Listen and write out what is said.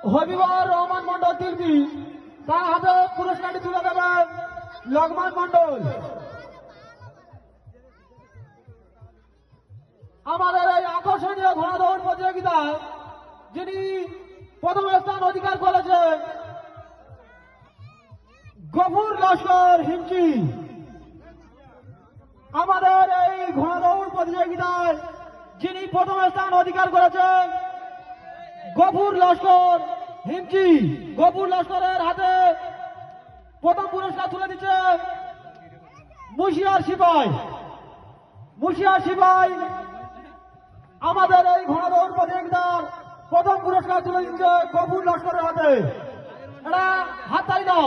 হবিবর রহমান মন্ডল শিল্পী, তার হাতে পুরস্কারটি তুলে দেবেন লগমান মন্ডল। আমাদের এই আকর্ষণীয় ঘোড়া দৌড় প্রতিযোগিতায় যিনি প্রথম স্থান অধিকার করেছেন গফুর লস্কর হিমচি। আমাদের এই ঘোড়া দৌড় প্রতিযোগিতায় যিনি প্রথম স্থান অধিকার করেছেন গফুর লস্কর হিমচি। গফুর লস্করের হাতে প্রথম পুরস্কার তুলে দিচ্ছে মুশিয়ার সিপাই। মুশিয়ার সিপাই আমাদের এই ঘোড়া দৌড় প্রতিযোগিতার প্রথম পুরস্কার তুলে দিচ্ছে গফুর লস্করের হাতে। এটা হাততালি দাও।